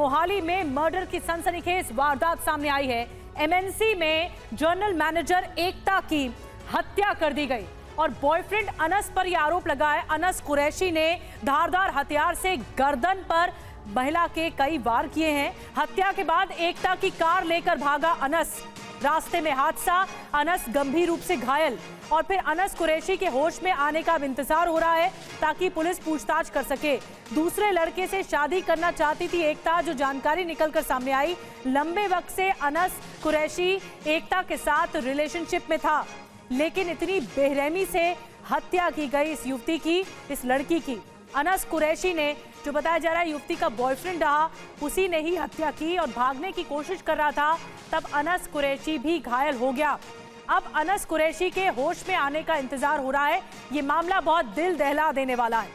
मोहाली में मर्डर की सनसनीखेज वारदात सामने आई है। एमएनसी में जनरल मैनेजर एकता की हत्या कर दी गई और बॉयफ्रेंड अनस पर यह आरोप लगा है। अनस कुरैशी ने धारदार हथियार से गर्दन पर महिला के कई वार किए हैं। हत्या के बाद एकता की कार लेकर भागा अनस। रास्ते में हादसा, अनस गंभीर रूप से घायल और फिर अनस कुरैशी के होश में आने का इंतजार हो रहा है ताकि पुलिस पूछताछ कर सके। दूसरे लड़के से शादी करना चाहती थी एकता, जो जानकारी निकलकर सामने आई। लंबे वक्त से अनस कुरैशी एकता के साथ रिलेशनशिप में था, लेकिन इतनी बेरहमी से हत्या की गई इस युवती की, इस लड़की की। अनस कुरैशी ने, जो बताया जा रहा है युवती का बॉयफ्रेंड रहा, उसी ने ही हत्या की और भागने की कोशिश कर रहा था। तब अनस कुरैशी भी घायल हो गया। अब अनस कुरैशी के होश में आने का इंतजार हो रहा है। ये मामला बहुत दिल दहला देने वाला है।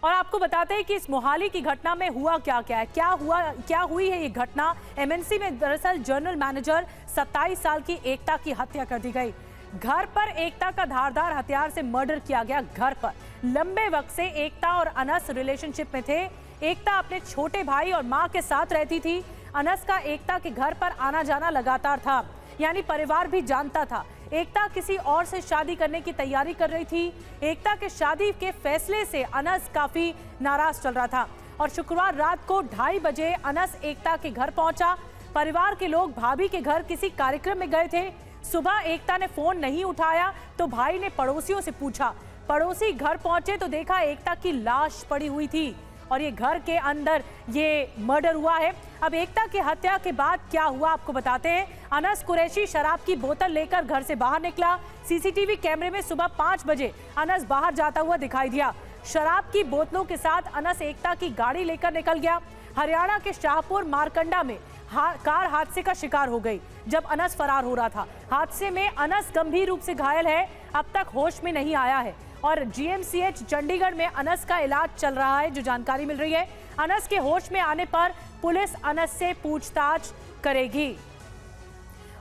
और आपको बताते हैं कि इस मोहाली की घटना में हुआ क्या है, क्या हुई है ये घटना। एमएनसी में दरअसल जनरल मैनेजर 27 साल की एकता की हत्या कर दी गई। घर पर एकता का धारदार हथियार से मर्डर किया गया। घर पर लंबे वक्त से एकता और अनस रिलेशनशिप में थे। एकता अपने छोटे भाई और मां के साथ रहती थी। अनस का एकता के घर पर आना जाना लगातार था, यानी परिवार भी जानता था। एकता किसी और से शादी करने की तैयारी कर रही थी। एकता के शादी के फैसले से अनस काफी नाराज चल रहा था और शुक्रवार रात को 2:30 बजे अनस एकता के घर पहुंचा। परिवार के लोग भाभी के घर किसी कार्यक्रम में गए थे। सुबह एकता ने फोन नहीं उठाया तो भाई ने पड़ोसियों से पूछा। पड़ोसी घर पहुंचे तो देखा एकता की लाश पड़ी हुई थी और ये घर के अंदर ये मर्डर हुआ है। अब एकता की हत्या के बाद क्या हुआ आपको बताते हैं। अनस कुरैशी शराब की बोतल लेकर घर से बाहर निकला। सीसीटीवी कैमरे में सुबह 5 बजे अनस बाहर जाता हुआ दिखाई दिया। शराब की बोतलों के साथ अनस एकता की गाड़ी लेकर निकल गया। हरियाणा के शाहपुर मारकंडा में कार हादसे का शिकार हो गई जब अनस फरार हो रहा था। हादसे में अनस गंभीर रूप से घायल है, अब तक होश में नहीं आया है और जीएमसीएच चंडीगढ़ में अनस का इलाज चल रहा है, जो जानकारी मिल रही है। अनस के होश में आने पर पुलिस अनस से पूछताछ करेगी।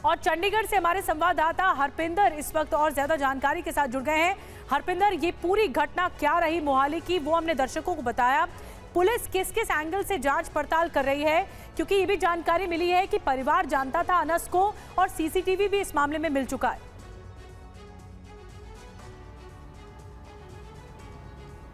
और चंडीगढ़ से हमारे संवाददाता हरपिंदर इस वक्त और ज्यादा जानकारी के साथ जुड़ गए हैं। हरपिंदर, ये पूरी घटना क्या रही मोहाली की, वो हमने दर्शकों को बताया। पुलिस किस किस एंगल से जांच पड़ताल कर रही है, क्योंकि ये भी जानकारी मिली है कि परिवार जानता था अनस को और सीसीटीवी भी इस मामले में मिल चुका है।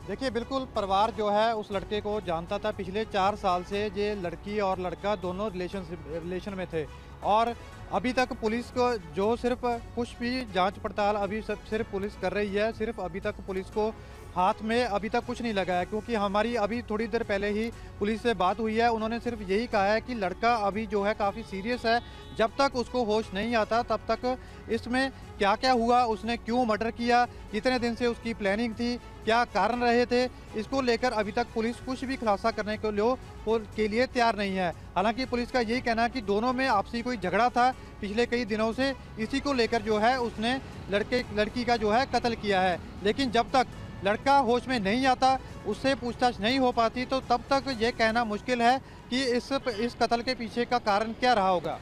देखिए, बिल्कुल परिवार जो है उस लड़के को जानता था। पिछले 4 साल से ये लड़की और लड़का दोनों रिलेशन में थे और अभी तक पुलिस को जो सिर्फ कुछ भी जांच पड़ताल अभी सिर्फ पुलिस कर रही है। सिर्फ अभी तक पुलिस को हाथ में अभी तक कुछ नहीं लगा है, क्योंकि हमारी अभी थोड़ी देर पहले ही पुलिस से बात हुई है। उन्होंने सिर्फ यही कहा है कि लड़का अभी जो है काफ़ी सीरियस है। जब तक उसको होश नहीं आता तब तक इसमें क्या क्या हुआ, उसने क्यों मर्डर किया, कितने दिन से उसकी प्लानिंग थी, क्या कारण रहे थे, इसको लेकर अभी तक पुलिस कुछ भी खुलासा करने के लिए तैयार नहीं है। हालांकि पुलिस का यही कहना है कि दोनों में आपसी कोई झगड़ा था पिछले कई दिनों से, इसी को लेकर जो है उसने लड़की का जो है कत्ल किया है। लेकिन जब तक लड़का होश में नहीं आता, उससे पूछताछ नहीं हो पाती, तो तब तक ये कहना मुश्किल है कि इस कत्ल के पीछे का कारण क्या रहा होगा।